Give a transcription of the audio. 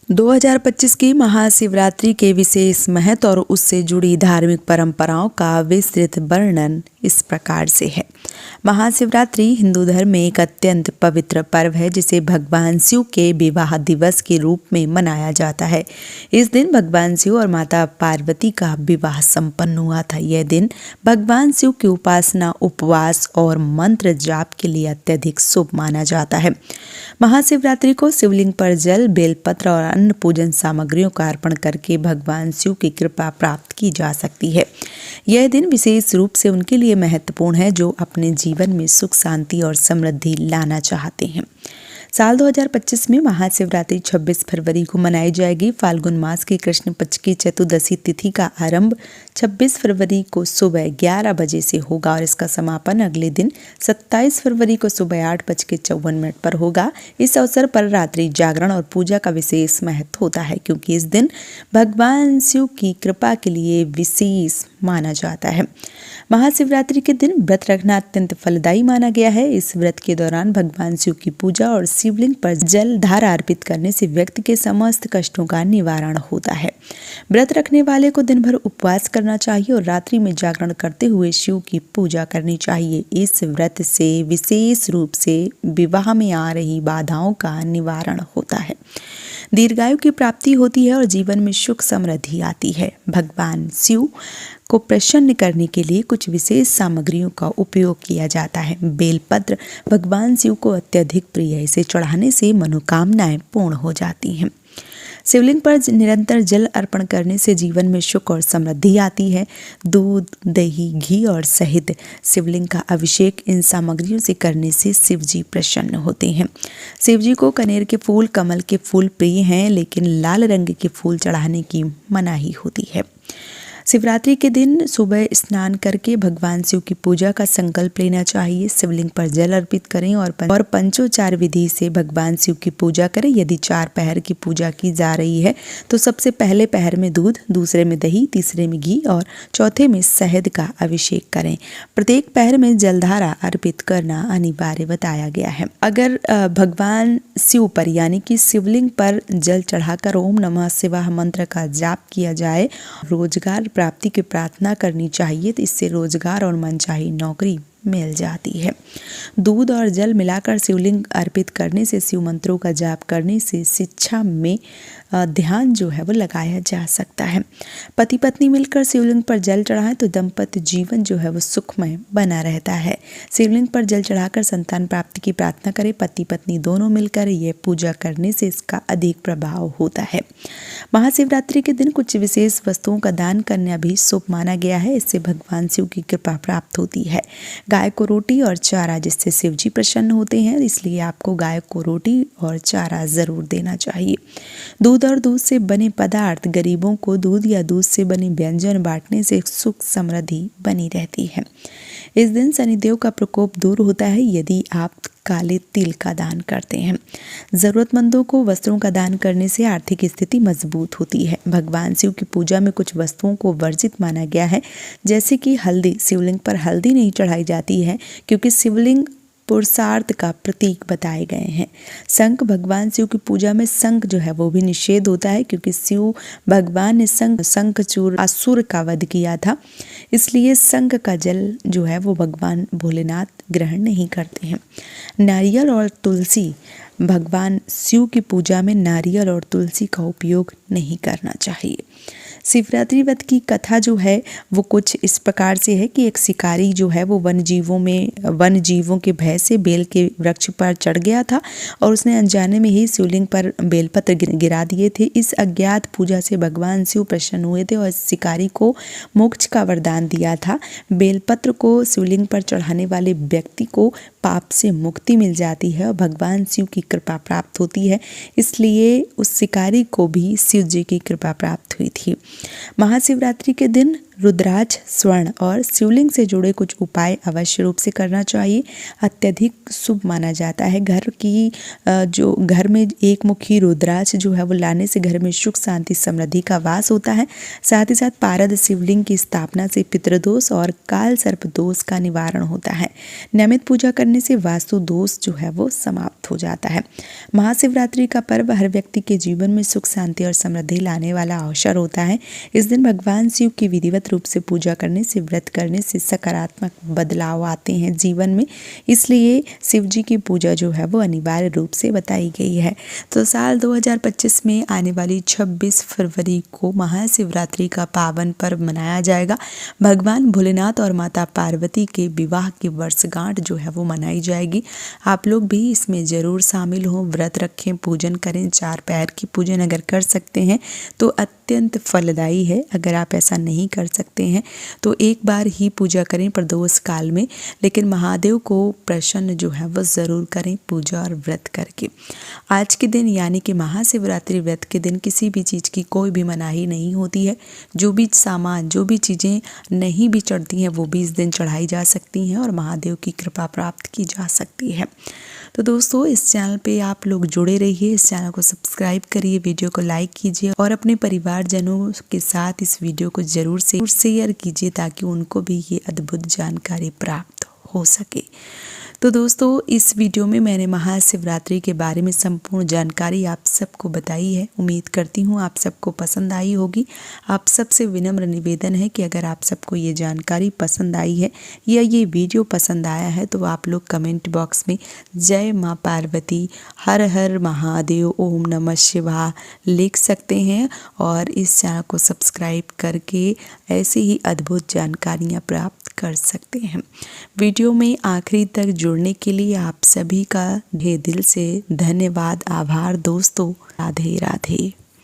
2025 की महाशिवरात्रि के विशेष महत्व और उससे जुड़ी धार्मिक परंपराओं का विस्तृत वर्णन इस प्रकार से है। महाशिवरात्रि हिंदू धर्म में एक अत्यंत पवित्र पर्व है जिसे भगवान शिव के विवाह दिवस के रूप में मनाया जाता है। इस दिन भगवान शिव और माता पार्वती का विवाह संपन्न हुआ था। यह दिन भगवान शिव की उपासना, उपवास और मंत्र जाप के लिए अत्यधिक शुभ माना जाता है। महाशिवरात्रि को शिवलिंग पर जल, बेलपत्र और अन्य पूजन सामग्रियों का अर्पण करके भगवान शिव की कृपा प्राप्त की जा सकती है। यह दिन विशेष रूप से उनके लिए महत्वपूर्ण है जो अपने जीवन में सुख, शांति और समृद्धि लाना चाहते हैं। साल 2025 में महाशिवरात्रि 26 फरवरी को मनाई जाएगी। फाल्गुन मास की कृष्ण पक्ष की चतुर्दशी तिथि का आरंभ 26 फरवरी को सुबह 11 बजे से होगा और इसका समापन अगले दिन 27 फरवरी को सुबह 8:54 पर होगा। इस अवसर पर रात्रि जागरण और पूजा का विशेष महत्व होता है क्योंकि इस दिन भगवान शिव की कृपा के लिए विशेष माना जाता है। महाशिवरात्रि के दिन व्रत रखना अत्यंत फलदायी माना गया है। इस व्रत के दौरान भगवान शिव की पूजा और शिवलिंग पर जल धारा अर्पित करने से व्यक्ति के समस्त कष्टों का निवारण होता है। व्रत रखने वाले को दिन भर उपवास करना चाहिए और रात्रि में जागरण करते हुए शिव की पूजा करनी चाहिए। इस व्रत से विशेष रूप से विवाह में आ रही बाधाओं का निवारण होता है, दीर्घायु की प्राप्ति होती है और जीवन में सुख समृद्धि आती है। भगवान शिव को प्रसन्न करने के लिए कुछ विशेष सामग्रियों का उपयोग किया जाता है। बेलपत्र भगवान शिव को अत्यधिक प्रिय है। इसे चढ़ाने से मनोकामनाएं पूर्ण हो जाती हैं। शिवलिंग पर निरंतर जल अर्पण करने से जीवन में सुख और समृद्धि आती है। दूध, दही, घी और शहद शिवलिंग का अभिषेक इन सामग्रियों से करने से शिव जी प्रसन्न होते हैं। शिव जी को कनेर के फूल, कमल के फूल प्रिय हैं, लेकिन लाल रंग के फूल चढ़ाने की मनाही होती है। शिवरात्रि के दिन सुबह स्नान करके भगवान शिव की पूजा का संकल्प लेना चाहिए। शिवलिंग पर जल अर्पित करें और पंचोच्चार विधि से भगवान शिव की पूजा करें। यदि 4 पहर की पूजा की जा रही है तो सबसे पहले पहर में दूध, दूसरे में दही, तीसरे में घी और चौथे में शहद का अभिषेक करें। प्रत्येक पहर में जलधारा अर्पित करना अनिवार्य बताया गया है। अगर भगवान शिव पर यानी कि शिवलिंग पर जल चढ़ाकर ओम नमः शिवाय मंत्र का जाप किया जाए, रोजगार प्राप्ति की प्रार्थना करनी चाहिए। तो इससे रोजगार और मनचाही नौकरी मिल जाती है। दूध और जल मिलाकर शिवलिंग अर्पित करने से, शिव मंत्रों का जाप करने से शिक्षा में ध्यान जो है वो लगाया जा सकता है। पति पत्नी मिलकर शिवलिंग पर जल चढ़ाएं तो दाम्पत्य जीवन जो है वो सुखमय बना रहता है। शिवलिंग पर जल चढ़ाकर संतान प्राप्ति की प्रार्थना करें। पति पत्नी दोनों मिलकर ये पूजा करने से इसका अधिक प्रभाव होता है। महाशिवरात्रि के दिन कुछ विशेष वस्तुओं का दान करना भी शुभ माना गया है। इससे भगवान शिव की कृपा प्राप्त होती है। गाय को रोटी और चारा, जिससे शिव जी प्रसन्न होते हैं, इसलिए आपको गाय को रोटी और चारा जरूर देना चाहिए। दूध और दूध से बने पदार्थ गरीबों को दूध या दूध से बने व्यंजन बांटने से सुख समृद्धि बनी रहती है। इस दिन शनिदेव का प्रकोप दूर होता है यदि आप काले तिल का दान करते हैं। जरूरतमंदों को वस्त्रों का दान करने से आर्थिक स्थिति मजबूत होती है। भगवान शिव की पूजा में कुछ वस्तुओं को वर्जित माना गया है, जैसे कि हल्दी। शिवलिंग पर हल्दी नहीं चढ़ाई जाती है क्योंकि शिवलिंग पुरुषार्थ का प्रतीक बताए गए हैं। शंख, भगवान शिव की पूजा में शंख जो है वो भी निषेध होता है क्योंकि शिव भगवान ने शंखचूड़ असुर का वध किया था, इसलिए शंख का जल जो है वो भगवान भोलेनाथ ग्रहण नहीं करते हैं। नारियल और तुलसी, भगवान शिव की पूजा में नारियल और तुलसी का उपयोग नहीं करना चाहिए। शिवरात्रि व्रत की कथा जो है वो कुछ इस प्रकार से है कि एक शिकारी जो है वो वन जीवों के भय से बेल के वृक्ष पर चढ़ गया था और उसने अनजाने में ही शिवलिंग पर बेलपत्र गिरा दिए थे। इस अज्ञात पूजा से भगवान शिव प्रसन्न हुए थे और शिकारी को मोक्ष का वरदान दिया था। बेलपत्र को शिवलिंग पर चढ़ाने वाले व्यक्ति को पाप से मुक्ति मिल जाती है और भगवान शिव की कृपा प्राप्त होती है, इसलिए उस शिकारी को भी शिव जी की कृपा प्राप्त हुई थी। महाशिवरात्रि के दिन रुद्राक्ष, स्वर्ण और शिवलिंग से जुड़े कुछ उपाय अवश्य रूप से करना चाहिए। अत्यधिक शुभ माना जाता है। घर में एक मुखी रुद्राक्ष जो है वो लाने से घर में सुख शांति समृद्धि का वास होता है। साथ ही साथ पारद शिवलिंग की स्थापना से पितृदोष और काल सर्प दोष का निवारण होता है। नियमित पूजा करने से वास्तु दोष जो है वो समाप्त हो जाता है। महाशिवरात्रि का पर्व हर व्यक्ति के जीवन में सुख शांति और समृद्धि लाने वाला अवसर होता है। इस दिन भगवान शिव की विधिवत रूप से पूजा करने से, व्रत करने से सकारात्मक बदलाव आते हैं जीवन में। इसलिए शिव जी की पूजा जो है वो अनिवार्य रूप से बताई गई है। तो साल 2025 में आने वाली 26 फरवरी को महाशिवरात्रि का पावन पर्व मनाया जाएगा। भगवान भोलेनाथ और माता पार्वती के विवाह की वर्षगांठ जो है वो मनाई जाएगी। आप लोग भी इसमें ज़रूर शामिल हों, व्रत रखें, पूजन करें। 4 पैर की पूजन अगर कर सकते हैं तो अत्यंत फलदायी है। अगर आप ऐसा नहीं कर सकते हैं तो एक बार ही पूजा करें प्रदोष काल में, लेकिन महादेव को प्रसन्न जो है वो ज़रूर करें पूजा और व्रत करके। आज के दिन यानी कि महाशिवरात्रि व्रत के दिन किसी भी चीज़ की कोई भी मनाही नहीं होती है। जो भी सामान, जो भी चीज़ें नहीं भी चढ़ती हैं वो भी इस दिन चढ़ाई जा सकती हैं और महादेव की कृपा प्राप्त की जा सकती है। तो दोस्तों, इस चैनल पे आप लोग जुड़े रहिए, इस चैनल को सब्सक्राइब करिए, वीडियो को लाइक कीजिए और अपने परिवारजनों के साथ इस वीडियो को ज़रूर शेयर कीजिए ताकि उनको भी ये अद्भुत जानकारी प्राप्त हो सके। तो दोस्तों, इस वीडियो में मैंने महाशिवरात्रि के बारे में संपूर्ण जानकारी आप सबको बताई है। उम्मीद करती हूँ आप सबको पसंद आई होगी। आप सबसे विनम्र निवेदन है कि अगर आप सबको ये जानकारी पसंद आई है या ये वीडियो पसंद आया है तो आप लोग कमेंट बॉक्स में जय माँ पार्वती, हर हर महादेव, ओम नमः शिवाय लिख सकते हैं और इस चैनल को सब्सक्राइब करके ऐसे ही अद्भुत जानकारियाँ प्राप्त कर सकते हैं। वीडियो में आखिरी तक जुड़ने के लिए आप सभी का दिल से धन्यवाद, आभार दोस्तों। राधे राधे।